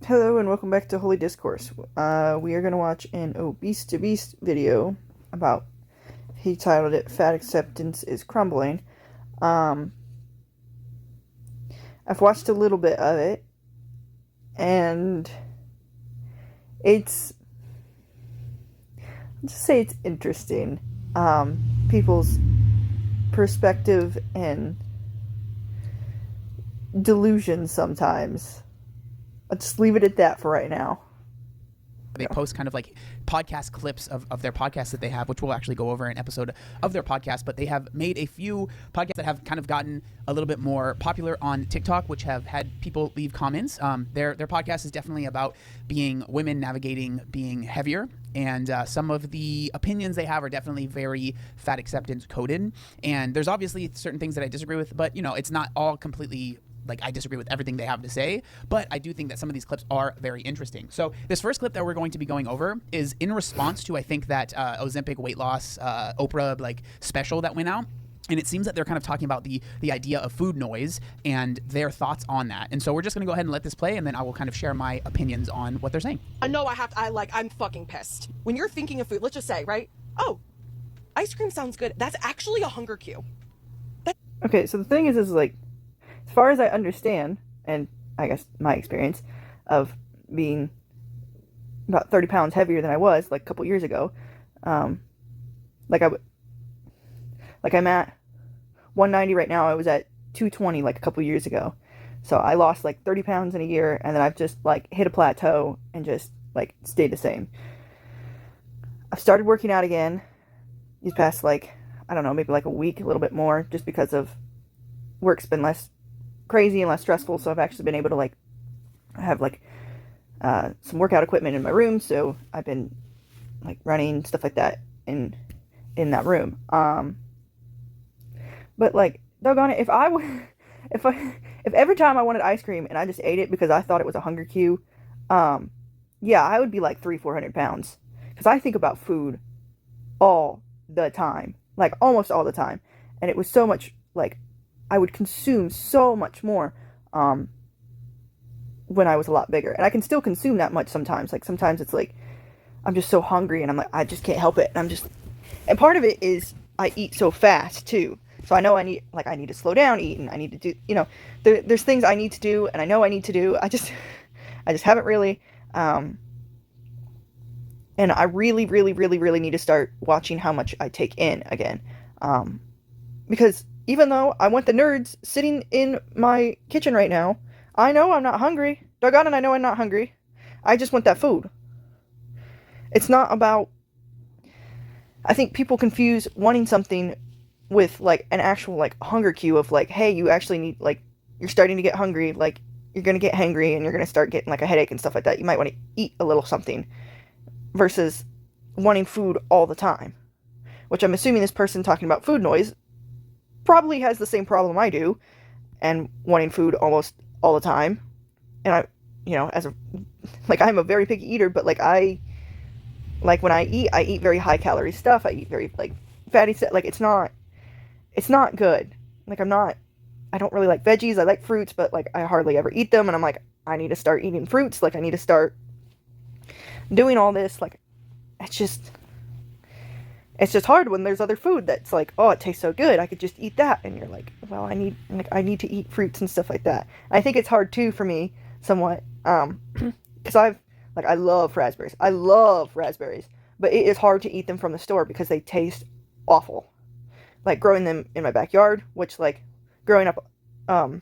Hello and welcome back to Holy Discourse. We are going to watch an Obese to Beast video about, he titled it, Fat Acceptance is Crumbling. I've watched a little bit of it, and I'll just say it's interesting. People's perspective and delusion sometimes. I'll just leave it at that for right now. They post kind of like podcast clips of their podcasts that they have, which we'll actually go over in an episode of their podcast. But they have made a few podcasts that have kind of gotten a little bit more popular on TikTok, which have had people leave comments. Their podcast is definitely about being women navigating being heavier. And some of the opinions they have are definitely very fat acceptance coded. And there's obviously certain things that I disagree with, but it's not all completely like I disagree with everything they have to say, but I do think that some of these clips are very interesting. So this first clip that we're going to be going over is in response to, I think, that Ozempic weight loss Oprah special that went out. And it seems that they're kind of talking about the idea of food noise and their thoughts on that. And so we're just going to go ahead and let this play, and then I will kind of share my opinions on what they're saying. I know I'm fucking pissed. When you're thinking of food, let's just say, right? Oh, ice cream sounds good. That's actually a hunger cue. Okay, so the thing is like, as far as I understand, and I guess my experience of being about 30 pounds heavier than I was like a couple years ago, I'm at 190 right now. I was at 220 like a couple years ago. So I lost like 30 pounds in a year, and then I've just like hit a plateau and just like stayed the same. I've started working out again these past I don't know, maybe like a week, a little bit more, just because of work's been less crazy and less stressful. So I've actually been able to have some workout equipment in my room. So I've been running stuff like that in that room. But doggone it, if every time I wanted ice cream and I just ate it because I thought it was a hunger cue, yeah, I would be like 400 pounds, because I think about food all the time, almost all the time. And it was so much I would consume so much more when I was a lot bigger. And I can still consume that much sometimes. Sometimes it's I'm just so hungry and I just can't help it. And and part of it is I eat so fast too. So I know I need to slow down eating. I need to do, there's things I need to do, and I know I need to do. I just haven't really. And I really, really, really, really need to start watching how much I take in again. Because even though I want the nerds sitting in my kitchen right now, I know I'm not hungry. Doggone it, I know I'm not hungry. I just want that food. It's not about... I think people confuse wanting something with, an actual, hunger cue of, hey, you actually need, you're starting to get hungry, you're going to get hangry, and you're going to start getting, a headache and stuff like that. You might want to eat a little something, versus wanting food all the time. Which I'm assuming this person talking about food noise probably has the same problem I do, and wanting food almost all the time. And I'm a very picky eater, but when I eat very high calorie stuff. I eat very fatty stuff. It's not good. I don't really like veggies. I like fruits, but I hardly ever eat them. And I'm I need to start eating fruits. I need to start doing all this. It's just hard when there's other food that's oh, it tastes so good, I could just eat that. And you're well, I need to eat fruits and stuff like that. And I think it's hard too for me, somewhat, because I love raspberries. I love raspberries, but it is hard to eat them from the store because they taste awful. Growing them in my backyard, which growing up in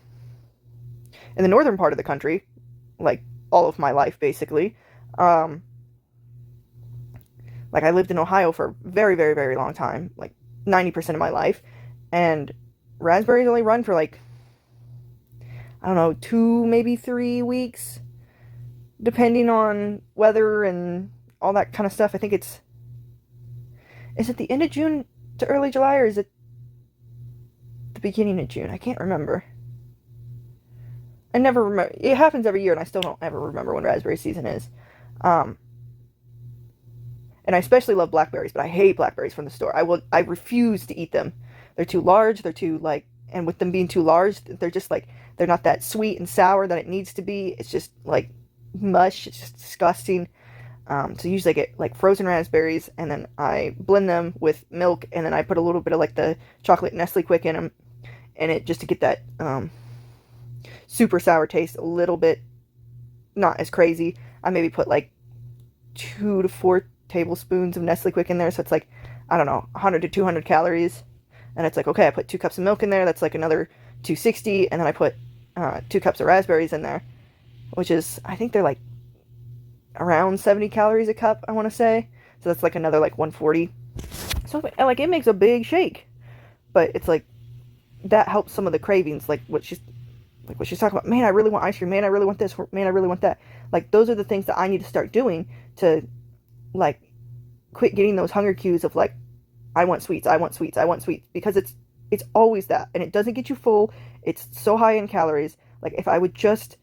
the northern part of the country, all of my life basically. I lived in Ohio for a very, very, very long time, 90% of my life, and raspberries only run for I don't know, 2, maybe 3 weeks, depending on weather and all that kind of stuff. I think is it the end of June to early July, or is it the beginning of June? I can't remember. I never remember. It happens every year, and I still don't ever remember when raspberry season is. And I especially love blackberries, but I hate blackberries from the store. I refuse to eat them. They're too large. They're too and with them being too large, they're just they're not that sweet and sour that it needs to be. It's just mush. It's just disgusting. So usually I get like frozen raspberries, and then I blend them with milk, and then I put a little bit of like the chocolate Nestle Quick in them, and it just to get that super sour taste, a little bit not as crazy. I maybe put like 2 to 4 tablespoons of Nestle Quick in there, so it's like, I don't know, 100 to 200 calories. And it's like, okay, I put 2 cups of milk in there, that's like another 260, and then I put 2 cups of raspberries in there, which is, I think they're like around 70 calories a cup, I want to say. So that's like another like 140. So like it makes a big shake, but it's like that helps some of the cravings, like what she's talking about. Man, I really want ice cream. Man, I really want this. Man, I really want that. Like those are the things that I need to start doing to like quit getting those hunger cues of like, I want sweets, I want sweets, I want sweets, because it's always that, and it doesn't get you full. It's so high in calories. Like if I would just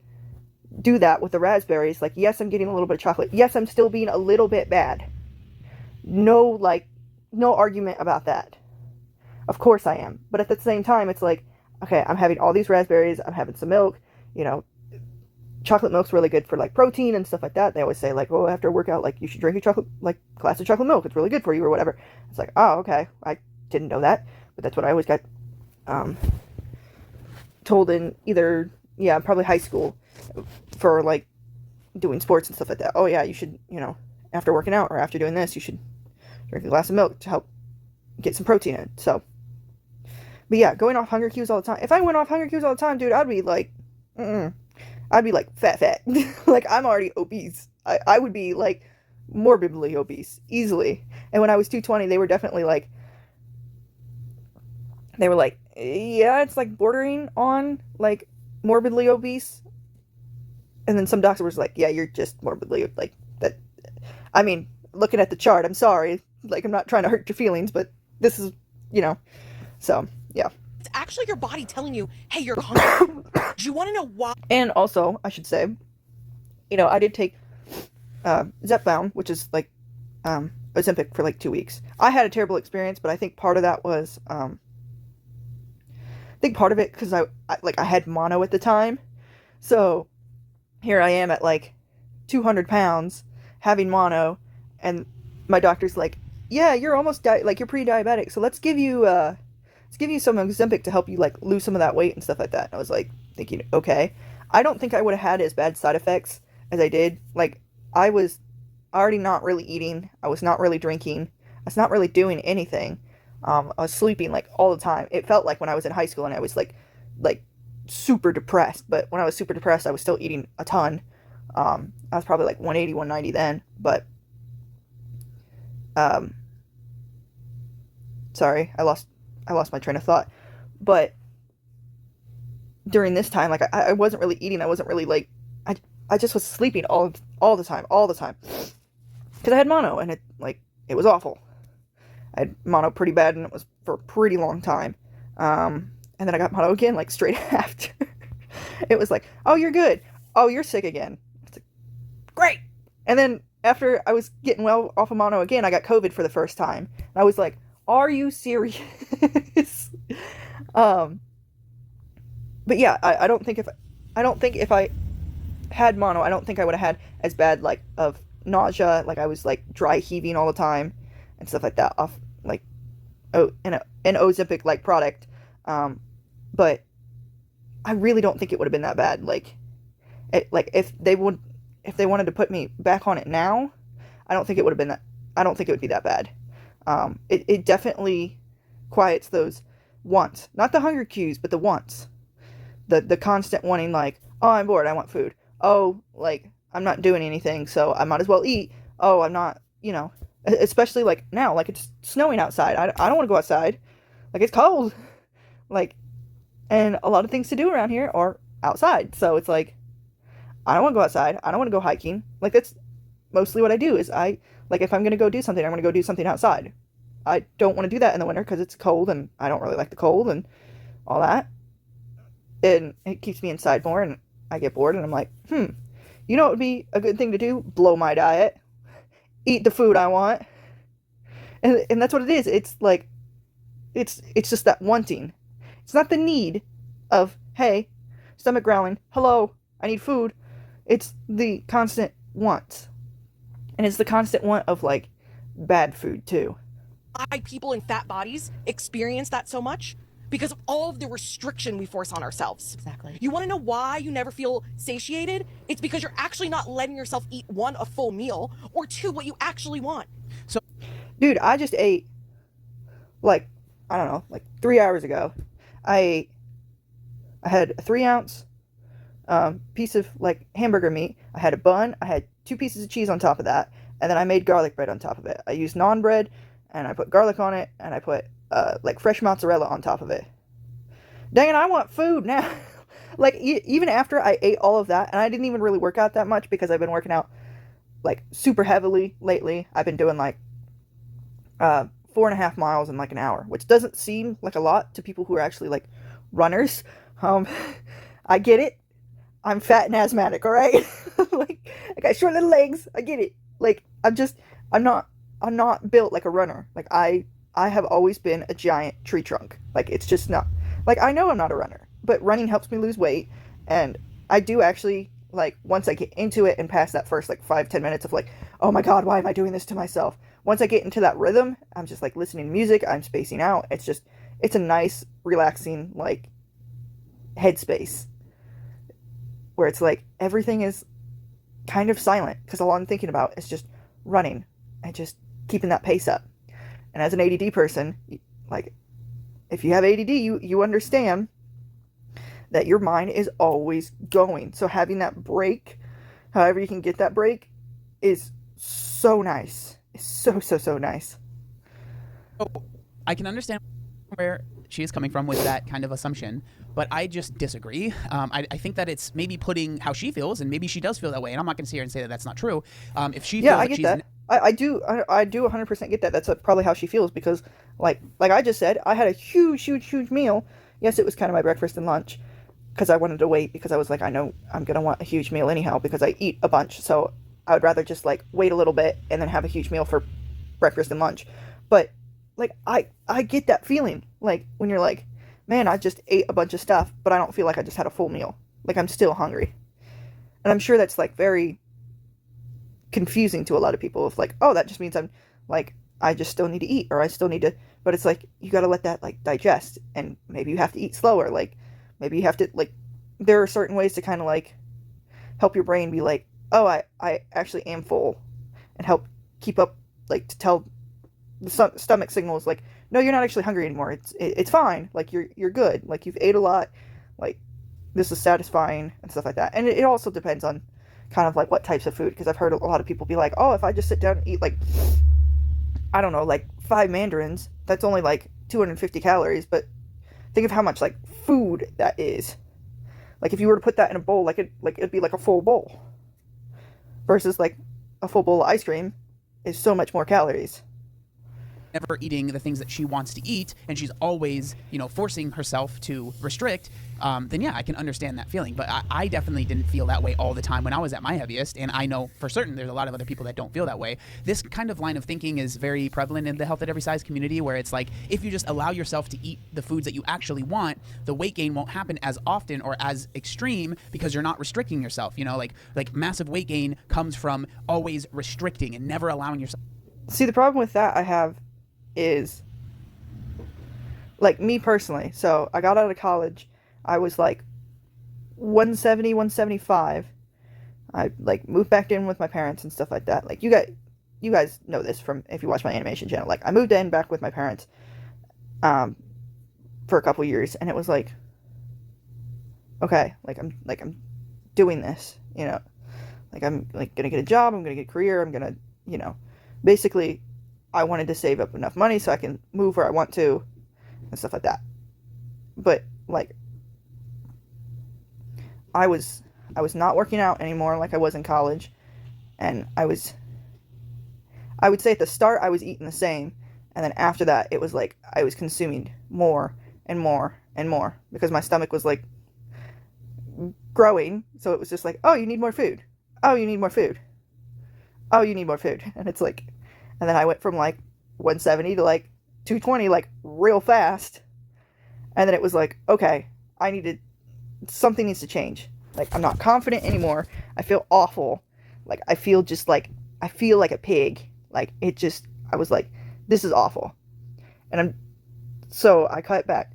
do that with the raspberries, like yes, I'm getting a little bit of chocolate. Yes, I'm still being a little bit bad. No argument about that. Of course I am. But at the same time, it's like, okay, I'm having all these raspberries, I'm having some milk, chocolate milk's really good for like protein and stuff like that. They always say like, oh, after a workout, like you should drink a chocolate, like glass of chocolate milk. It's really good for you or whatever. It's like, oh, okay. I didn't know that, but that's what I always got told in either, probably high school for like doing sports and stuff like that. Oh yeah, you should, after working out or after doing this, you should drink a glass of milk to help get some protein in. So, but yeah, going off hunger cues all the time. If I went off hunger cues all the time, dude, I'd be like, I'd be like fat. Like I'm already obese. I would be like morbidly obese easily. And when I was 220, they were definitely like, yeah, it's like bordering on like morbidly obese. And then some doctor was like, yeah, you're just morbidly like that. I mean, looking at the chart, I'm sorry. Like I'm not trying to hurt your feelings, but this is, so yeah. It's actually your body telling you, hey, you're hungry. Do you want to know why? And also, I should say, I did take Zepbound, which is like Ozempic, for like 2 weeks. I had a terrible experience, but I think part of that was, because I had mono at the time. So here I am at like 200 pounds having mono, and my doctor's like, yeah, you're almost you're pre-diabetic, so let's give you some Ozempic to help you like lose some of that weight and stuff like that. And I was like thinking, okay, I don't think I would have had as bad side effects as I did. Like I was already not really eating, I was not really drinking, I was not really doing anything. I was sleeping like all the time. It felt like when I was in high school and I was like super depressed, but when I was super depressed, I was still eating a ton. I was probably like 180, 190 then, but sorry, I lost my train of thought. But during this time, like I wasn't really eating. I wasn't really like, I just was sleeping all the time, because I had mono, and it was awful. I had mono pretty bad, and it was for a pretty long time. And then I got mono again, like straight after. It was like, oh, you're good. Oh, you're sick again. It's like, great. And then after I was getting well off of mono again, I got COVID for the first time. And I was like, are you serious? But yeah, I don't think if I had mono, I don't think I would have had as bad like of nausea. Like I was like dry heaving all the time and stuff like that off like an Ozempic like product. But I really don't think it would have been that bad. Like if they wanted to put me back on it now, I don't think it would have been that. I don't think it would be that bad. It definitely quiets those wants, not the hunger cues, but the wants, the constant wanting, like, oh, I'm bored, I want food. Oh, like I'm not doing anything, so I might as well eat. Oh, I'm not, especially like now, like it's snowing outside. I don't want to go outside. Like it's cold. Like, and a lot of things to do around here are outside. So it's like, I don't want to go outside. I don't want to go hiking. Like that's mostly what I do is if I'm going to go do something, I'm going to go do something outside. I don't want to do that in the winter because it's cold and I don't really like the cold and all that. And it keeps me inside more and I get bored and I'm like, what would be a good thing to do? Blow my diet. Eat the food I want. And that's what it is. It's like, it's just that wanting. It's not the need of, hey, stomach growling, hello, I need food. It's the constant want. And it's the constant want of like bad food too. Why people in fat bodies experience that so much? Because of all of the restriction we force on ourselves. Exactly. You want to know why you never feel satiated? It's because you're actually not letting yourself eat, one, a full meal, or two, what you actually want. So, Dude, I just ate like, I don't know, like 3 hours ago. I had a 3 ounce piece of like hamburger meat. I had a bun. I had 2 pieces of cheese on top of that, and then I made garlic bread on top of it. I used naan bread, and I put garlic on it, and I put like fresh mozzarella on top of it. Dang it, I want food now. Like even after I ate all of that, and I didn't even really work out that much because I've been working out like super heavily lately. I've been doing like 4.5 miles in like an hour, which doesn't seem like a lot to people who are actually like runners. Um, I get it. I'm fat and asthmatic, all right? Like I got short little legs. I get it. Like I'm not built like a runner. Like I have always been a giant tree trunk. Like it's just not, like I know I'm not a runner, but running helps me lose weight, and I do actually, like once I get into it and past that first like 5-10 minutes of like, oh my god, why am I doing this to myself? Once I get into that rhythm, I'm just like listening to music, I'm spacing out. It's a nice, relaxing like headspace where it's like everything is kind of silent because all I'm thinking about is just running and just keeping that pace up. And as an ADD person, like if you have ADD, you understand that your mind is always going. So having that break, however you can get that break, is so nice. It's so nice. oh, I can understand where she is coming from with that kind of assumption, but I just disagree. I think that it's maybe putting how she feels, and maybe she does feel that way, and I'm not going to sit here and say that that's not true. If she Yeah, feels I that get she's that. I do 100% get that. That's probably how she feels because like I just said, I had a huge meal. Yes, it was kind of my breakfast and lunch because I wanted to wait because I was like, I know I'm going to want a huge meal anyhow because I eat a bunch. So I would rather just like wait a little bit and then have a huge meal for breakfast and lunch. But like I get that feeling like when you're like, man, I just ate a bunch of stuff, but I don't feel like I just had a full meal. Like I'm still hungry. And I'm sure that's like very confusing to a lot of people of like, oh, that just means I'm like, I just still need to eat or I still need to, but it's like you got to let that like digest, and maybe you have to eat slower. Like maybe you have to like, there are certain ways to kind of like help your brain be like, oh, I actually am full, and help keep up, like to tell the stomach signals like, no, you're not actually hungry anymore. It's fine. Like you're good. Like you've ate a lot. Like this is satisfying and stuff like that. And it also depends on kind of like what types of food, because I've heard a lot of people be like, oh, if I just sit down and eat like, I don't know, like 5 mandarins, that's only like 250 calories. But think of how much like food that is. Like if you were to put that in a bowl, it'd be like a full bowl, versus like a full bowl of ice cream is so much more calories. never eating the things that she wants to eat, and she's always, forcing herself to restrict, then yeah, I can understand that feeling. But I definitely didn't feel that way all the time when I was at my heaviest, and I know for certain there's a lot of other people that don't feel that way. This kind of line of thinking is very prevalent in the health at every size community, where it's like, if you just allow yourself to eat the foods that you actually want, the weight gain won't happen as often or as extreme because you're not restricting yourself. Like massive weight gain comes from always restricting and never allowing yourself. See, the problem with that I have is, like, me personally. So I got out of college, I was like 170, 175. I like moved back in with my parents and stuff like that. Like you guys know this from if you watch my animation channel. Like I moved in back with my parents for a couple years, and it was like, okay, I'm doing this, like I'm like gonna get a job, I'm gonna get a career, I'm gonna, basically I wanted to save up enough money so I can move where I want to and stuff like that. But like I was not working out anymore like I was in college, and I would say at the start I was eating the same, and then after that it was like I was consuming more and more and more because my stomach was like growing, so it was just like, oh, you need more food. Oh, you need more food. Oh, you need more food. And it's like, and then I went from like 170 to like 220 like real fast. And then it was like, okay, something needs to change. Like, I'm not confident anymore. I feel awful. Like, I feel just like, I feel like a pig. Like, it just, I was like, this is awful. And so I cut back.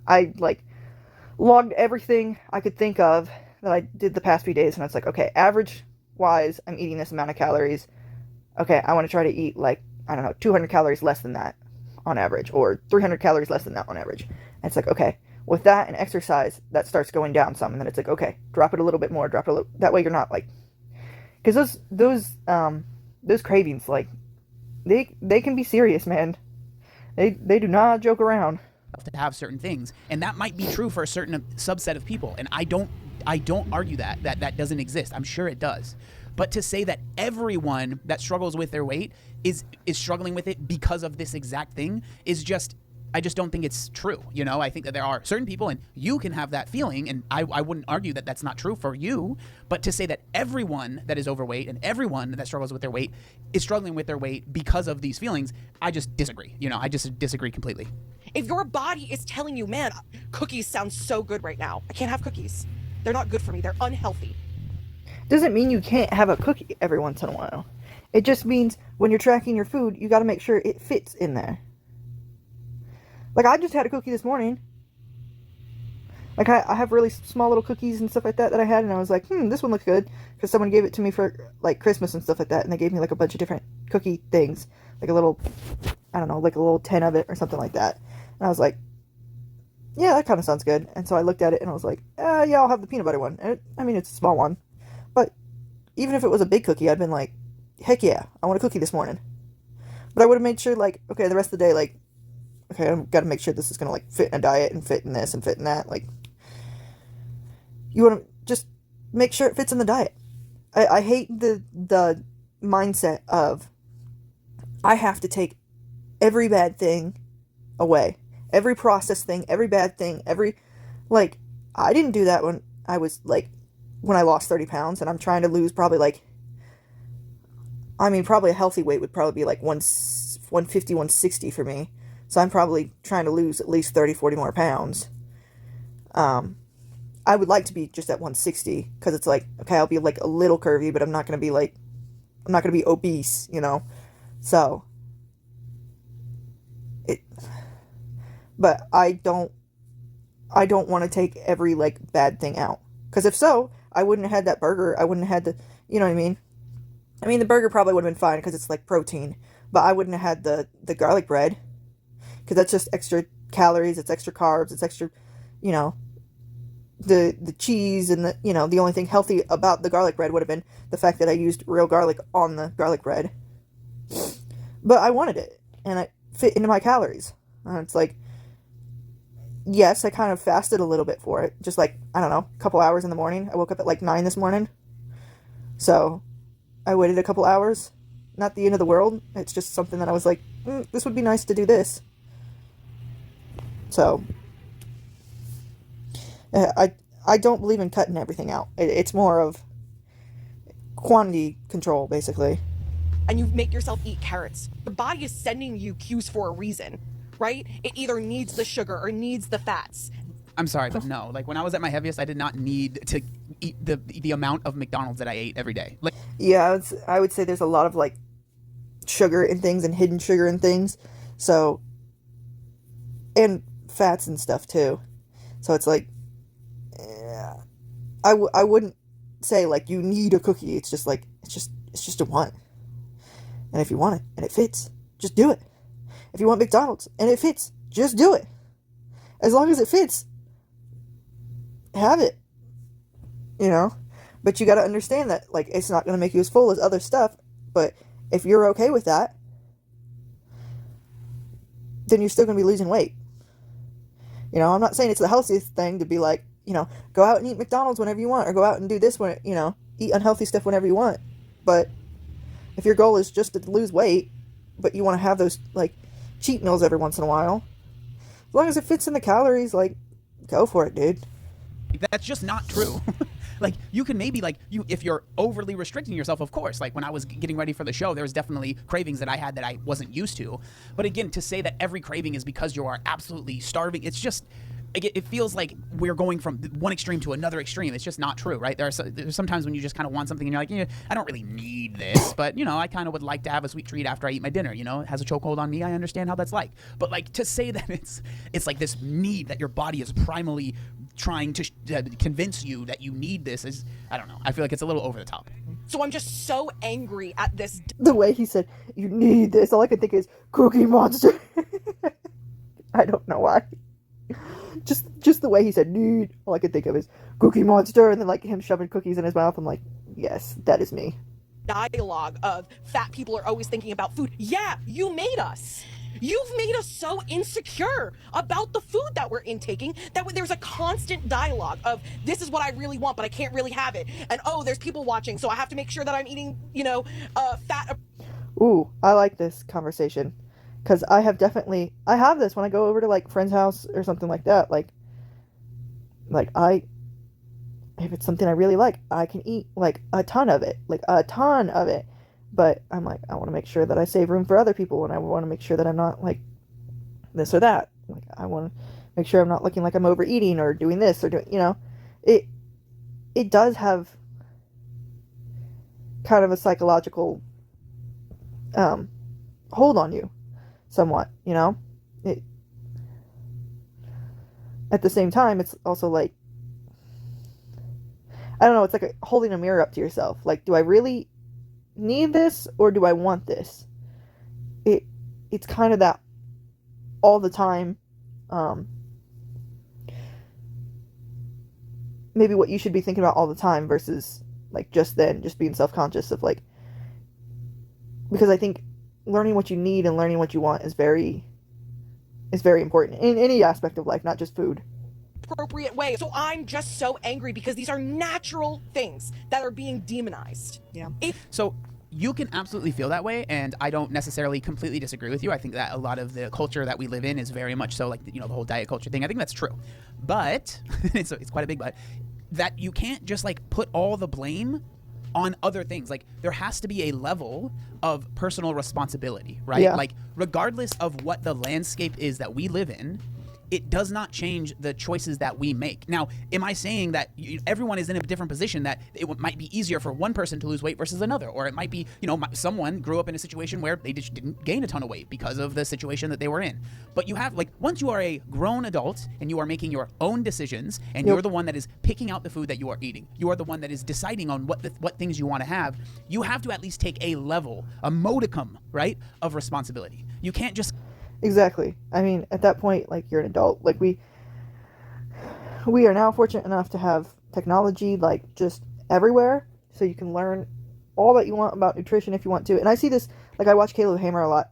I, like, logged everything I could think of that I did the past few days. And I was like, okay, average wise, I'm eating this amount of calories. Okay, I want to try to eat, like, I don't know, 200 calories less than that on average, or 300 calories less than that on average. And it's like, okay, with that and exercise, that starts going down some, and then it's like, okay, drop it a little bit more, drop it a little. That way, you're not like, because those cravings, like, they can be serious, man. They do not joke around. To have certain things, and that might be true for a certain subset of people, and I don't argue that doesn't exist. I'm sure it does. But to say that everyone that struggles with their weight is struggling with it because of this exact thing is just, I just don't think it's true. You know, I think that there are certain people, and you can have that feeling, and I wouldn't argue that that's not true for you. But to say that everyone that is overweight and everyone that struggles with their weight is struggling with their weight because of these feelings, I just disagree. You know, I just disagree completely. If your body is telling you, man, cookies sound so good right now, I can't have cookies. They're not good for me. They're unhealthy. Doesn't mean you can't have a cookie every once in a while. It just means when you're tracking your food, you got to make sure it fits in there. Like, I just had a cookie this morning. Like, I have really small little cookies and stuff like that I had, and I was like, this one looks good, because someone gave it to me for, like, Christmas and stuff like that, and they gave me, like, a bunch of different cookie things, like a little, I don't know, like a little 10 of it or something like that. And I was like, yeah, that kind of sounds good. And so I looked at it, and I was like, yeah, I'll have the peanut butter one. And I mean, it's a small one. But even if it was a big cookie, I'd been like, heck yeah, I want a cookie this morning. But I would have made sure, like, okay, the rest of the day, like, okay, I've got to make sure this is going to, like, fit in a diet and fit in this and fit in that. Like, you want to just make sure it fits in the diet. I hate the mindset of, I have to take every bad thing away. Every processed thing, every bad thing, like, I didn't do that when I was, like, when I lost 30 pounds, and I'm trying to lose probably, like, I mean, probably a healthy weight would probably be, like, 150, 160 for me. So I'm probably trying to lose at least 30, 40 more pounds. I would like to be just at 160, because it's like, okay, I'll be, like, a little curvy, but I'm not going to be, like, I'm not going to be obese, you know? So, but I don't want to take every, like, bad thing out. Because if so, I wouldn't have had that burger. I wouldn't have had the, you know what I mean? I mean, the burger probably would have been fine because it's, like, protein. But I wouldn't have had the garlic bread. Because that's just extra calories, it's extra carbs, it's extra, you know, the cheese and the, you know, the only thing healthy about the garlic bread would have been the fact that I used real garlic on the garlic bread. But I wanted it, and it fit into my calories. And it's like, yes, I kind of fasted a little bit for it. Just like, I don't know, a couple hours in the morning. I woke up at like 9 this morning. So I waited a couple hours. Not the end of the world. It's just something that I was like, this would be nice to do this. So I don't believe in cutting everything out. It's more of quantity control, basically. And you make yourself eat carrots. Your body is sending you cues for a reason, right? It either needs the sugar or needs the fats. I'm sorry, but no. Like, when I was at my heaviest, I did not need to eat the amount of McDonald's that I ate every day. Like, yeah, I would say there's a lot of, like, sugar in things and hidden sugar in things. So, and fats and stuff too. So it's like, I wouldn't say, like, you need a cookie. It's just like, it's just a want. And if you want it and it fits, just do it. If you want McDonald's and it fits, just do it. As long as it fits, have it. You know? But you got to understand that, like, it's not going to make you as full as other stuff. But if you're okay with that, then you're still going to be losing weight. You know, I'm not saying it's the healthiest thing to be like, you know, go out and eat McDonald's whenever you want, or go out and do this when, you know, eat unhealthy stuff whenever you want. But if your goal is just to lose weight, but you want to have those, like, cheat meals every once in a while, as long as it fits in the calories, like, go for it, dude. that's just not true. Like, you can maybe, like, if you're overly restricting yourself, of course. Like, when I was getting ready for the show, there was definitely cravings that I had that I wasn't used to. But again, to say that every craving is because you are absolutely starving, it's just, it feels like we're going from one extreme to another extreme. It's just not true, right? There's sometimes when you just kind of want something and you're like, yeah, I don't really need this, but I kind of would like to have a sweet treat after I eat my dinner. It has a chokehold on me. I understand how that's like. But like to say that it's like this need that your body is primally trying to convince you that you need this is, I don't know. I feel like it's a little over the top. So I'm just so angry at this. The way he said, you need this, all I could think is Cookie Monster. I don't know why. Just the way he said need, all I could think of is Cookie Monster, and then like him shoving cookies in his mouth. I'm like, yes, that is me. Dialogue of fat people are always thinking about food. Yeah, you made us. You've made us so insecure about the food that we're intaking that there's a constant dialogue of this is what I really want, but I can't really have it. And oh, there's people watching, so I have to make sure that I'm eating, fat. Ooh, I like this conversation. Because I have this when I go over to like friend's house or something like that. Like if it's something I really like, I can eat like a ton of it. But I'm like, I want to make sure that I save room for other people, and I want to make sure that I'm not like this or that. Like I want to make sure I'm not looking like I'm overeating or doing this or doing, it does have kind of a psychological hold on you somewhat, at the same time, it's also like, I don't know, it's like holding a mirror up to yourself. Like, do I really need this or do I want this? It's kind of that all the time. Maybe what you should be thinking about all the time versus like just being self-conscious of like, because I think learning what you need and learning what you want is very important in any aspect of life, not just food. Appropriate way. So I'm just so angry because these are natural things that are being demonized. Yeah. So you can absolutely feel that way, and I don't necessarily completely disagree with you. I think that a lot of the culture that we live in is very much so like, the whole diet culture thing. I think that's true. But it's quite a big but, that you can't just like put all the blame on other things. Like there has to be a level of personal responsibility, right? Yeah. Like regardless of what the landscape is that we live in, it does not change the choices that we make. Now, am I saying that everyone is in a different position, that it might be easier for one person to lose weight versus another? Or it might be, someone grew up in a situation where they just didn't gain a ton of weight because of the situation that they were in. But you have, like, once you are a grown adult and you are making your own decisions and you're the one that is picking out the food that you are eating, you are the one that is deciding on what things you want to have, you have to at least take a level, a modicum, right, of responsibility. You can't just... Exactly. I mean, at that point, like, you're an adult. Like, we are now fortunate enough to have technology, like, just everywhere, so you can learn all that you want about nutrition if you want to. And I see this, like, I watch Caleb Hamer a lot,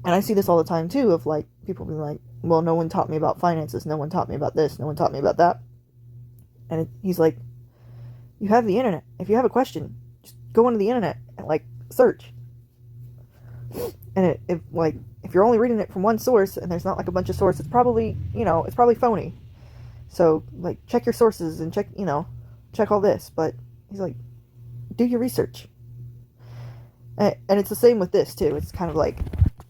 and I see this all the time, too, of, like, people being like, well, no one taught me about finances, no one taught me about this, no one taught me about that. And he's like, you have the internet. If you have a question, just go onto the internet and, like, search. And if you're only reading it from one source and there's not like a bunch of sources, it's probably, it's probably phony. So like check your sources and check all this. But he's like, do your research. And it's the same with this too. It's kind of like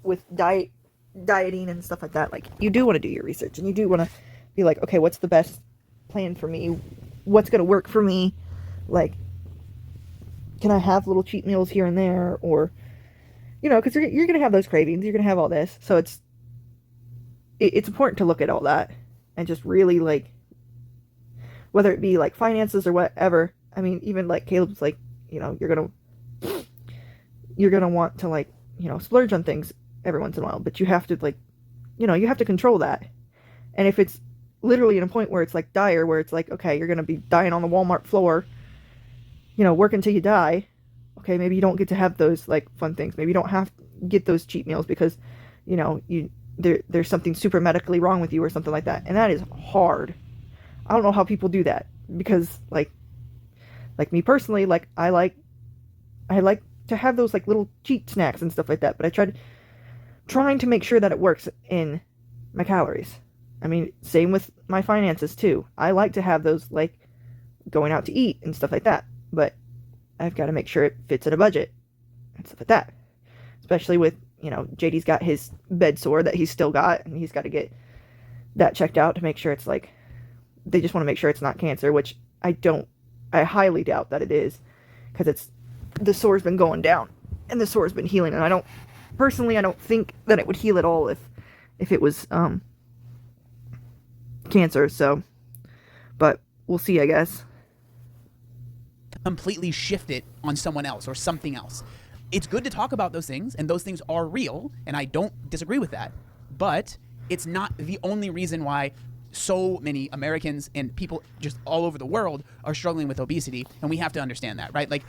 with dieting and stuff like that. Like you do want to do your research and you do want to be like, okay, what's the best plan for me? What's going to work for me? Like, can I have little cheat meals here and there? Or, because you're going to have those cravings. You're going to have all this. So it's important to look at all that and just really, like, whether it be, like, finances or whatever. I mean, even, like, Caleb's, like, you're going to want to, like, splurge on things every once in a while. But you have to, like, you have to control that. And if it's literally in a point where it's, like, dire, where it's, like, okay, you're going to be dying on the Walmart floor, work until you die. Okay, maybe you don't get to have those, like, fun things. Maybe you don't have to get those cheat meals because, there's something super medically wrong with you or something like that. And that is hard. I don't know how people do that because, like me personally, like, I like to have those, like, little cheat snacks and stuff like that. But I trying to make sure that it works in my calories. I mean, same with my finances, too. I like to have those, like, going out to eat and stuff like that. But I've got to make sure it fits in a budget and stuff like that. Especially with, JD's got his bed sore that he's still got, and he's got to get that checked out to make sure it's like, they just want to make sure it's not cancer, which I highly doubt that it is, because the sore's been going down and the sore's been healing, and I don't think that it would heal at all if it was cancer. So, but we'll see, I guess. Completely shift it on someone else or something else. It's good to talk about those things, and those things are real, and I don't disagree with that, but it's not the only reason why so many Americans and people just all over the world are struggling with obesity, and we have to understand that, right? Like,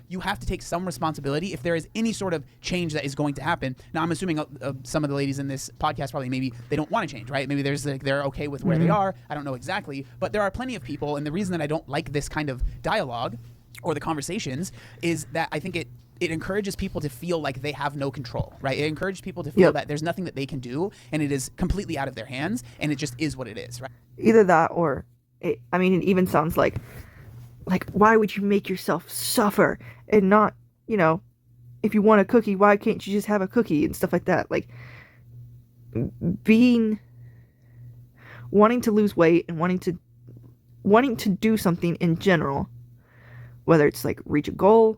you have to take some responsibility if there is any sort of change that is going to happen. Now, I'm assuming some of the ladies in this podcast probably maybe they don't want to change, right? Maybe they're okay with where they are. I don't know exactly, but there are plenty of people, and the reason that I don't like this kind of dialogue or the conversations is that I think it encourages people to feel like they have no control, right? It encourages people to feel that there's nothing that they can do, and it is completely out of their hands, and it just is what it is, right? Either that, or it even sounds like why would you make yourself suffer, and not, if you want a cookie, why can't you just have a cookie and stuff like that? Like, wanting to lose weight and wanting to do something in general, whether it's like reach a goal,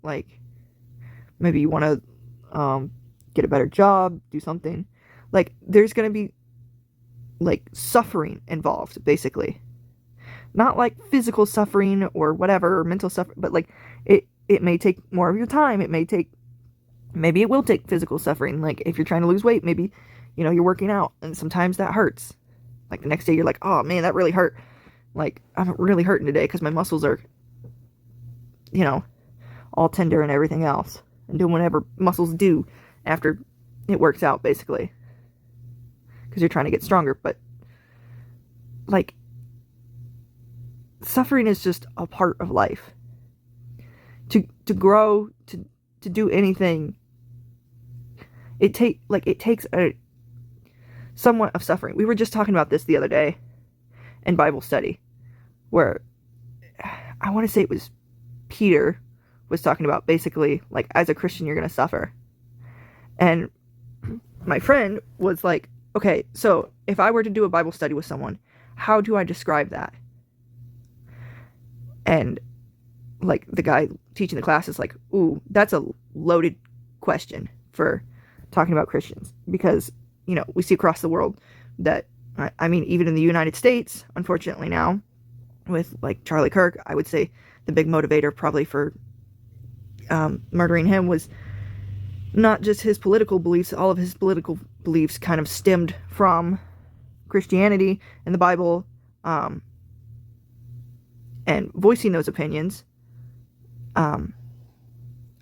like maybe you want to get a better job, do something, like there's going to be like suffering involved, basically. Not like physical suffering or whatever, or mental suffering, but like it may take more of your time. Maybe it will take physical suffering. Like if you're trying to lose weight, maybe, you're working out, and sometimes that hurts. Like the next day you're like, oh man, that really hurt. Like, I'm really hurting today because my muscles are, all tender and everything else, and doing whatever muscles do after it works out, basically, because you're trying to get stronger. But like, suffering is just a part of life. To grow, to do anything, it takes a somewhat of suffering. We were just talking about this the other day in Bible study, where I want to say it was Peter was talking about, basically, like, as a Christian you're going to suffer. And my friend was like, okay, so if I were to do a Bible study with someone, how do I describe that? And like the guy teaching the class is like, ooh, that's a loaded question for talking about Christians, because we see across the world that, even in the United States, unfortunately now, with like Charlie Kirk, I would say the big motivator probably for murdering him was not just his political beliefs. All of his political beliefs kind of stemmed from Christianity and the Bible, and voicing those opinions,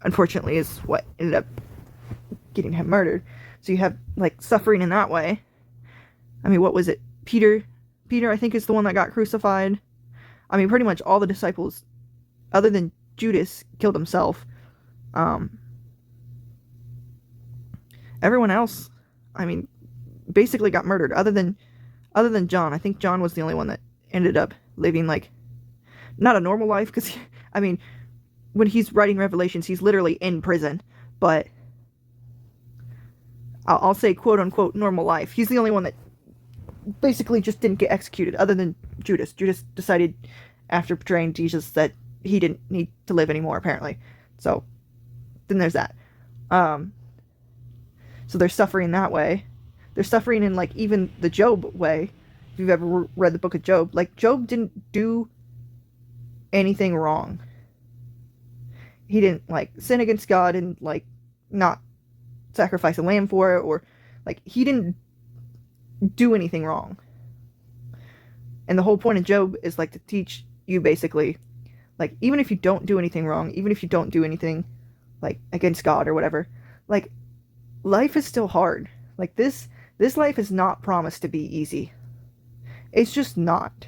unfortunately, is what ended up getting him murdered. So you have like suffering in that way. What was it? Peter, I think, is the one that got crucified. Pretty much all the disciples, other than Judas, killed himself. Everyone else, basically got murdered, other than John. I think John was the only one that ended up living, like, not a normal life, because, when he's writing Revelations, he's literally in prison, but I'll say quote-unquote normal life. He's the only one that basically just didn't get executed, other than Judas. Judas decided after betraying Jesus that he didn't need to live anymore, apparently. So then there's that. So they're suffering that way. They're suffering in, like, even the Job way. If you've ever read the book of Job, like, Job didn't do anything wrong. He didn't, like, sin against God and, like, not sacrifice a lamb for it, or, like, he didn't do anything wrong. And the whole point of Job is, like, to teach you, basically, like, even if you don't do anything wrong, even if you don't do anything, like, against God or whatever, like, life is still hard. Like, this life is not promised to be easy. It's just not.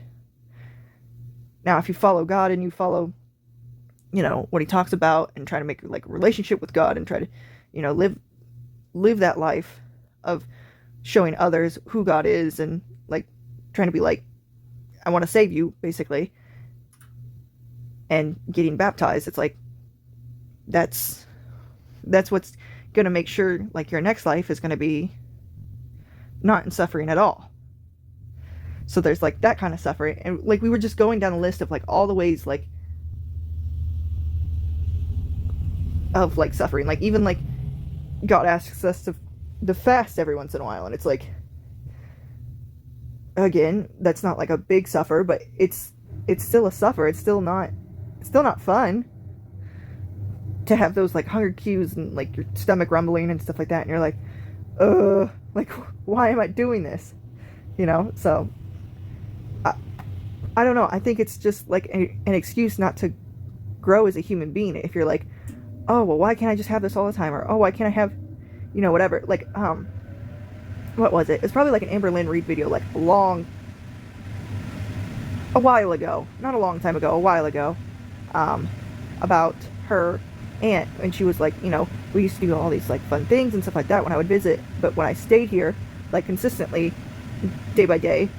Now, if you follow God and you follow, what he talks about, and try to make, like, a relationship with God, and try to, live that life of showing others who God is, and, like, trying to be like, I want to save you, basically, and getting baptized, it's like, that's what's going to make sure, like, your next life is going to be not in suffering at all. So there's like that kind of suffering, and like we were just going down the list of like all the ways like of like suffering. Like even like God asks us to fast every once in a while, and it's like, again, that's not like a big suffer, but it's still a suffer. It's still not fun to have those like hunger cues and like your stomach rumbling and stuff like that, and you're like, like why am I doing this? You know? So I don't know. I think it's just like an excuse not to grow as a human being. If you're like, oh well, why can't I just have this all the time? Or oh, why can't I have, you know, whatever. Like what was it? It's probably like an Amber Lynn Reed video, like a while ago, not a long time ago, a while ago, about her aunt, and she was like, you know, we used to do all these like fun things and stuff like that when I would visit, but when I stayed here, like consistently, day by day,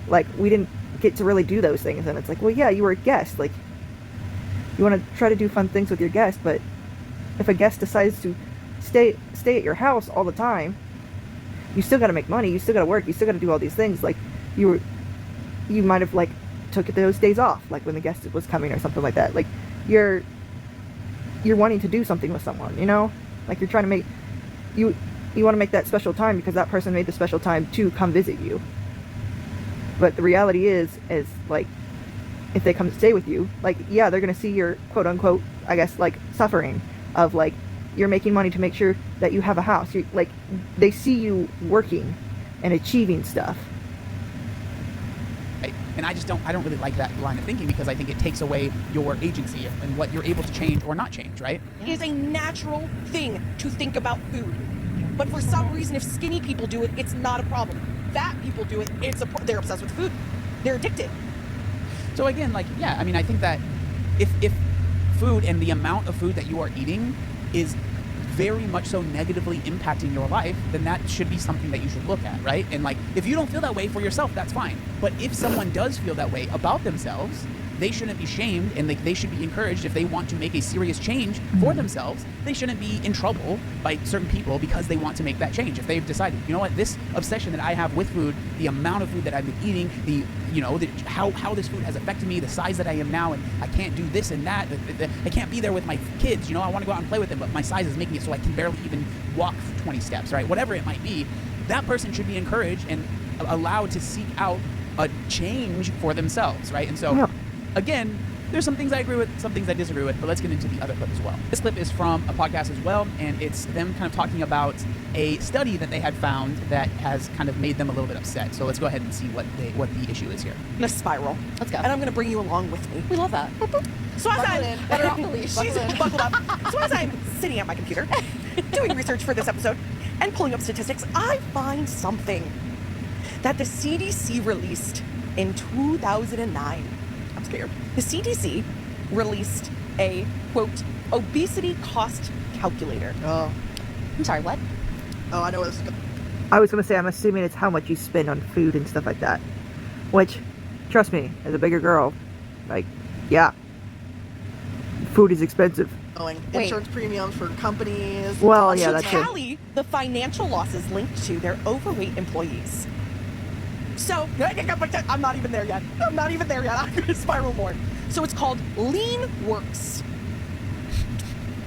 like we didn't get to really do those things. And it's like, well, yeah, you were a guest, like you want to try to do fun things with your guest, but if a guest decides to stay at your house all the time, you still got to make money, you still got to work, you still got to do all these things. Like you might have like took those days off, like when the guest was coming or something like that. Like you're wanting to do something with someone, you know, like you're trying to make you want to make that special time because that person made the special time to come visit you. But the reality is like, if they come to stay with you, like, yeah, they're going to see your quote unquote, I guess, like suffering of like, you're making money to make sure that you have a house. You like, they see you working and achieving stuff. Right. And I don't really like that line of thinking, because I think it takes away your agency and what you're able to change or not change, right? It is a natural thing to think about food. But for some reason, if skinny people do it, it's not a problem. Fat people do it, they're obsessed with food. They're addicted. So again, like, yeah, I mean, I think that if food and the amount of food that you are eating is very much so negatively impacting your life, then that should be something that you should look at, right? And like, if you don't feel that way for yourself, that's fine. But if someone does feel that way about themselves, they shouldn't be shamed, and like, they should be encouraged. If they want to make a serious change for themselves, they shouldn't be in trouble by certain people because they want to make that change. If they've decided, you know what, this obsession that I have with food, the amount of food that I've been eating, how this food has affected me, the size that I am now, and I can't do this and that, I can't be there with my kids, you know, I want to go out and play with them, but my size is making it so I can barely even walk 20 steps, right? Whatever it might be, that person should be encouraged and allowed to seek out a change for themselves, right? And so, Yeah. Again, there's some things I agree with, some things I disagree with, but let's get into the other clip as well. This clip is from a podcast as well, and it's them kind of talking about a study that they had found that has kind of made them a little bit upset. So let's go ahead and see what the issue is here. I'm gonna spiral. Let's go. And I'm gonna bring you along with me. We love that. So as Buckle in. Let her off the leash. She's buckled up. So as I'm sitting at my computer, doing research for this episode, and pulling up statistics, I find something that the CDC released in 2009. I'm scared. The CDC released a, quote, obesity cost calculator. Oh, I'm sorry, what? Oh, I know what this is. I was gonna say, I'm assuming it's how much you spend on food and stuff like that. Which, trust me, as a bigger girl, like, yeah, food is expensive. Wait. Insurance premiums for companies. Well, yeah, To that's true. tally the financial losses linked to their overweight employees. So, I'm not even there yet. I'm gonna spiral more. So it's called LeanWorks.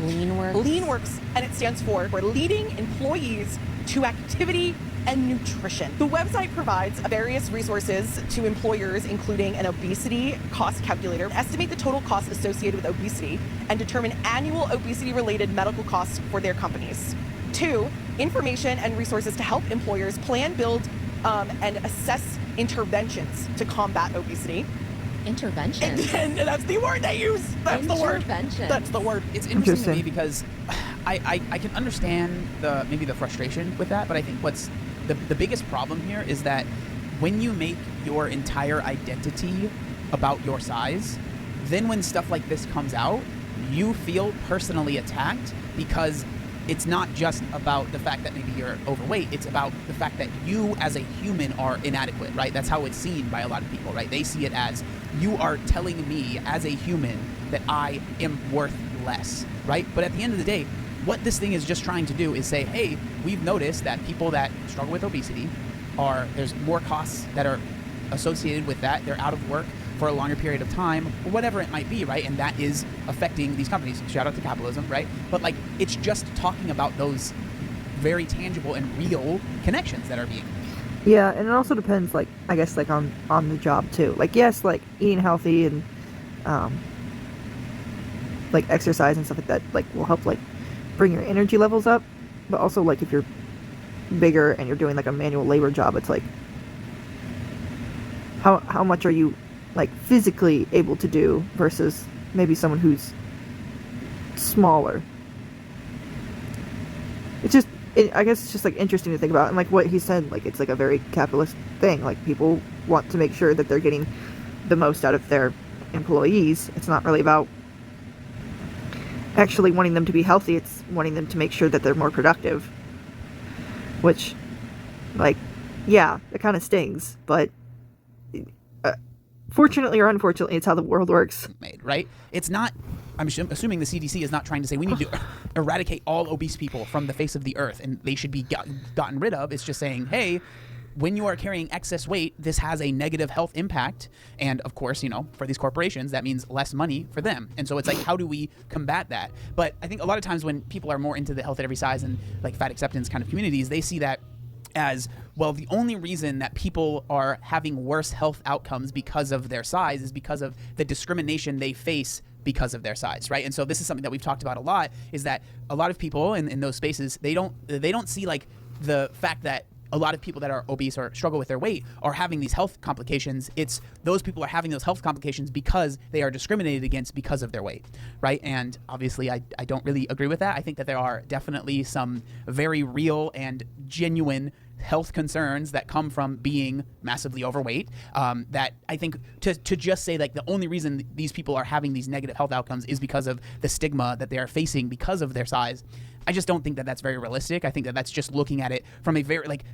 LeanWorks, and it stands for Leading Employees to Activity and Nutrition. The website provides various resources to employers, including an obesity cost calculator, estimate the total costs associated with obesity, and determine annual obesity-related medical costs for their companies. 2, information and resources to help employers plan, build, and assess interventions to combat obesity. Intervention. And that's the word they use. That's the word. Intervention. That's the word. It's interesting to me Interesting. because I can understand maybe the frustration with that, but I think what's the biggest problem here is that when you make your entire identity about your size, then when stuff like this comes out, you feel personally attacked, because it's not just about the fact that maybe you're overweight, it's about the fact that you as a human are inadequate, right? That's how it's seen by a lot of people, right? They see it as, you are telling me as a human that I am worth less, right? But at the end of the day, what this thing is just trying to do is say, hey, we've noticed that people that struggle with obesity there's more costs that are associated with that. They're out of work for a longer period of time, or whatever it might be, right? And that is affecting these companies. Shout out to capitalism, right? But like, it's just talking about those very tangible and real connections that are being. Yeah, and it also depends, like, I guess, like, on the job, too. Like, yes, like, eating healthy and, like, exercise and stuff like that, like, will help, like, bring your energy levels up. But also, like, if you're bigger and you're doing, like, a manual labor job, it's like, how much are you, like, physically able to do versus maybe someone who's smaller. It's just, I guess it's just, like, interesting to think about. And, like, what he said, like, it's, like, a very capitalist thing. Like, people want to make sure that they're getting the most out of their employees. It's not really about actually wanting them to be healthy. It's wanting them to make sure that they're more productive. Which, like, yeah, it kind of stings. But fortunately or unfortunately, it's how the world works. Made, right? It's not, I'm assuming the CDC is not trying to say we need to eradicate all obese people from the face of the earth and they should be gotten rid of. It's just saying, hey, when you are carrying excess weight, this has a negative health impact. And of course, you know, for these corporations, that means less money for them. And so it's like, how do we combat that? But I think a lot of times when people are more into the health at every size and like fat acceptance kind of communities, they see that as, well, the only reason that people are having worse health outcomes because of their size is because of the discrimination they face because of their size, right? And so this is something that we've talked about a lot, is that a lot of people in those spaces, they don't see like the fact that a lot of people that are obese or struggle with their weight are having these health complications. It's those people are having those health complications because they are discriminated against because of their weight, right? And obviously I don't really agree with that. I think that there are definitely some very real and genuine health concerns that come from being massively overweight, that I think to just say like the only reason these people are having these negative health outcomes is because of the stigma that they are facing because of their size, I just don't think that that's very realistic. I think that that's just looking at it from a very, like,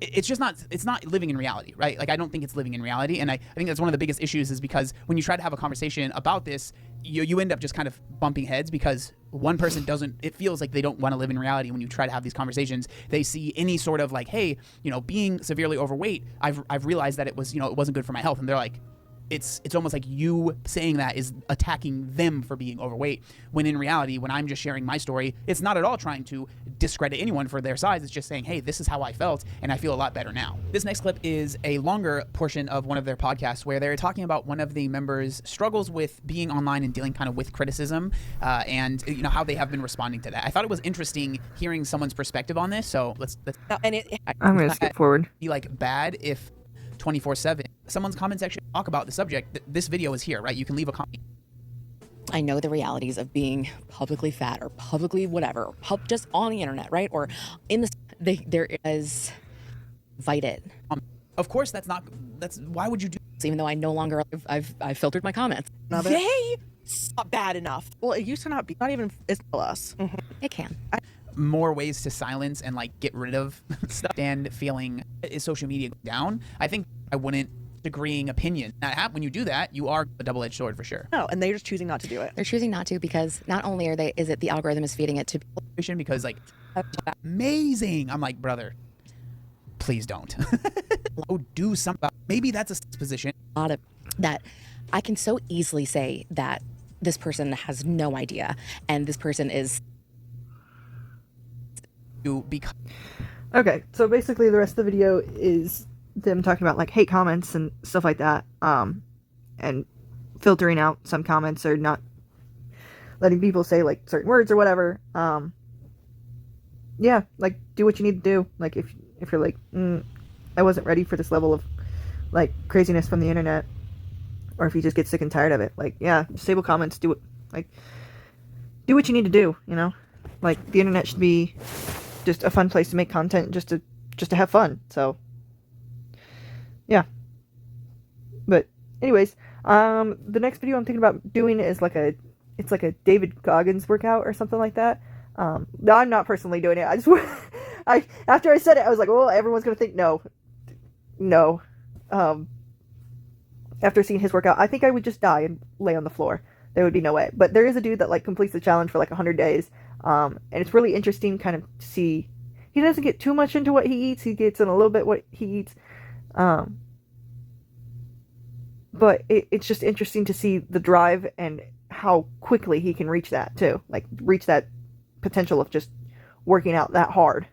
it's just not, it's not living in reality, right? Like, I don't think it's living in reality. And I think that's one of the biggest issues, is because when you try to have a conversation about this, you end up just kind of bumping heads, because one person doesn't, it feels like they don't want to live in reality. When you try to have these conversations, they see any sort of like, hey, you know, being severely overweight, I've realized that it was, you know, it wasn't good for my health. And they're like, it's almost like you saying that is attacking them for being overweight, when in reality, when I'm just sharing my story, it's not at all trying to discredit anyone for their size. It's just saying, hey, this is how I felt and I feel a lot better now. This next clip is a longer portion of one of their podcasts where they're talking about one of the members' struggles with being online and dealing kind of with criticism, and you know how they have been responding to that. I thought it was interesting hearing someone's perspective on this. So let's I'm gonna skip forward. Be like bad if 24/7 someone's comment section talk about the subject. This video is here, right? You can leave a comment. I know the realities of being publicly fat or publicly whatever, just on the internet, right? Or in the, there is invited. Of course, that's why would you do? Even though I no longer, I've filtered my comments. They not bad enough. Well, it used to not be, not even, it's us. Mm-hmm. It can. More ways to silence and like get rid of stuff, and feeling is social media down. I think I wouldn't agreeing opinion. Now, when you do that, you are a double-edged sword for sure. No, and they're just choosing not to do it. They're choosing not to, because not only are they, is it the algorithm is feeding it to people. Because like, amazing. I'm like, brother, please don't. Oh, do something. Maybe that's a position. A lot of that. I can so easily say that this person has no idea, and this person is. Okay, so basically the rest of the video is them talking about like hate comments and stuff like that, and filtering out some comments, or not letting people say like certain words or whatever. Yeah, like do what you need to do. Like if you're like, I wasn't ready for this level of like craziness from the internet, or if you just get sick and tired of it, like yeah, disable comments. Do it, like do what you need to do. You know, like the internet should be just a fun place to make content, just to have fun. So yeah. But anyways, the next video I'm thinking about doing is like it's like a David Goggins workout or something like that. No, I'm not personally doing it. I just after I said it, I was like, well, everyone's gonna think no. After seeing his workout, I think I would just die and lay on the floor. There would be no way. But there is a dude that like completes the challenge for like 100 days. And it's really interesting kind of to see. He doesn't get too much into what he eats. He gets in a little bit what he eats. but it's just interesting to see the drive and how quickly he can reach that too, like reach that potential of just working out that hard.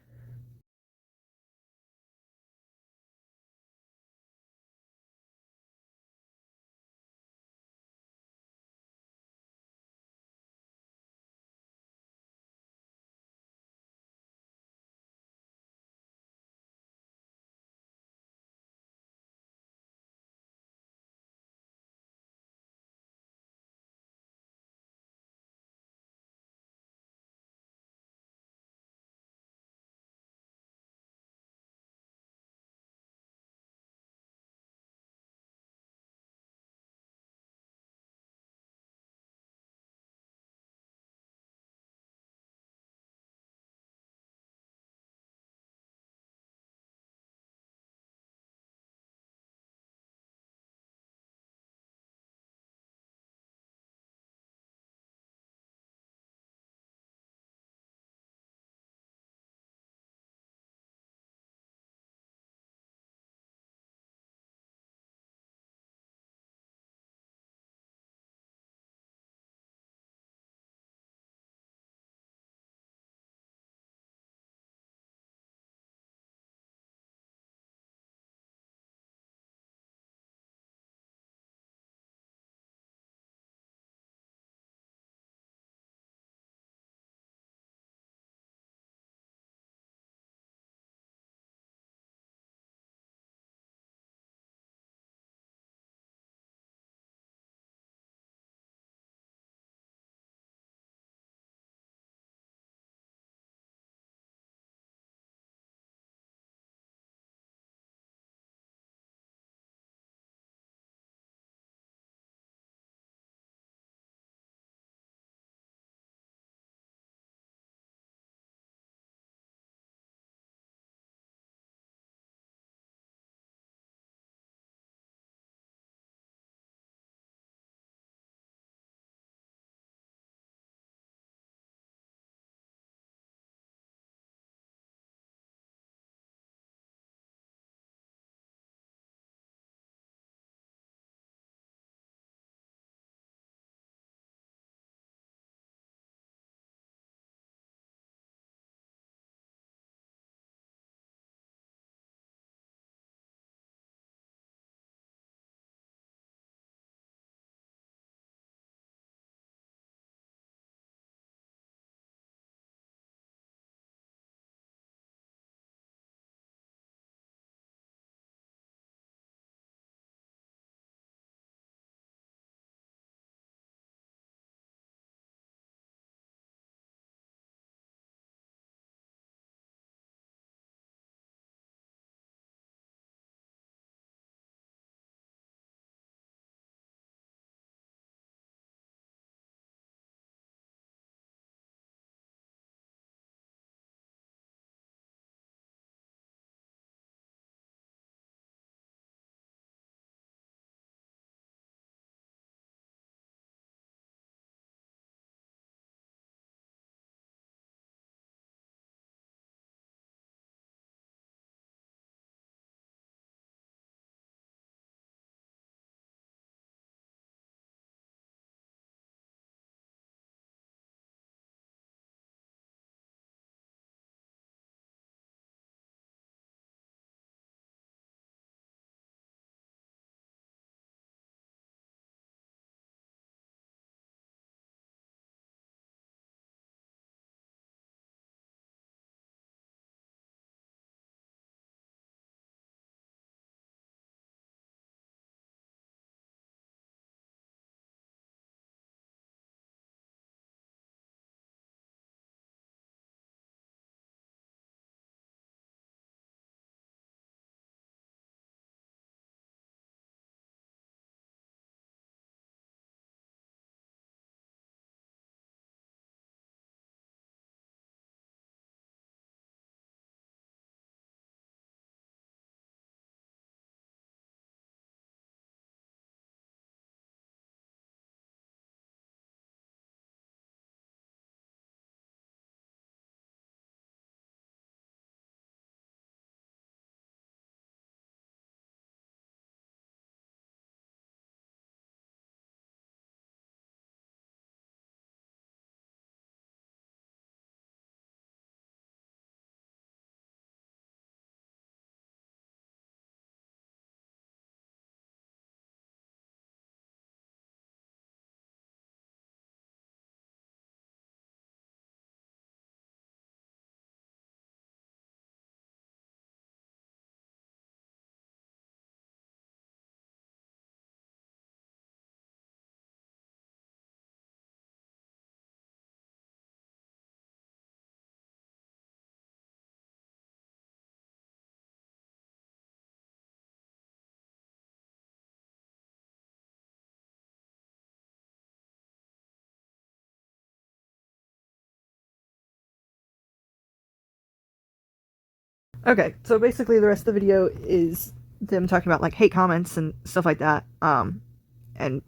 Okay, so basically the rest of the video is them talking about like hate comments and stuff like that, and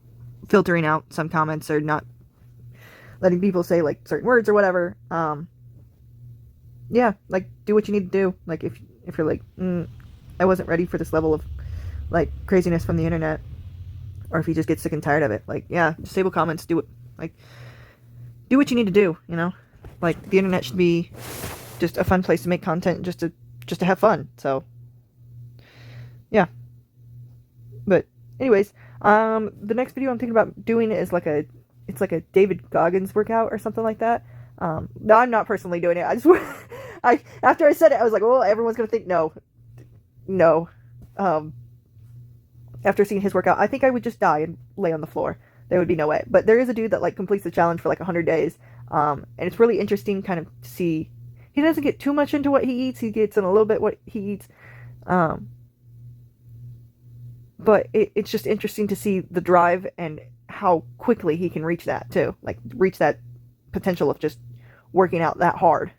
filtering out some comments or not letting people say like certain words or whatever. Yeah, like do what you need to do. Like if you're like, I wasn't ready for this level of like craziness from the internet, or if you just get sick and tired of it, like yeah, disable comments. Do it. Like do what you need to do. You know, like the internet should be just a fun place to make content, just to have fun. So yeah. But anyways, the next video I'm thinking about doing is like it's like a David Goggins workout or something like that. No, I'm not personally doing it. I just after I said it, I was like, well, everyone's gonna think no. After seeing his workout, I think I would just die and lay on the floor. There would be no way. But there is a dude that like completes the challenge for like 100 days, and it's really interesting kind of to see. He doesn't get too much into what he eats. He gets in a little bit what he eats. But it's just interesting to see the drive and how quickly he can reach that too. Like reach that potential of just working out that hard.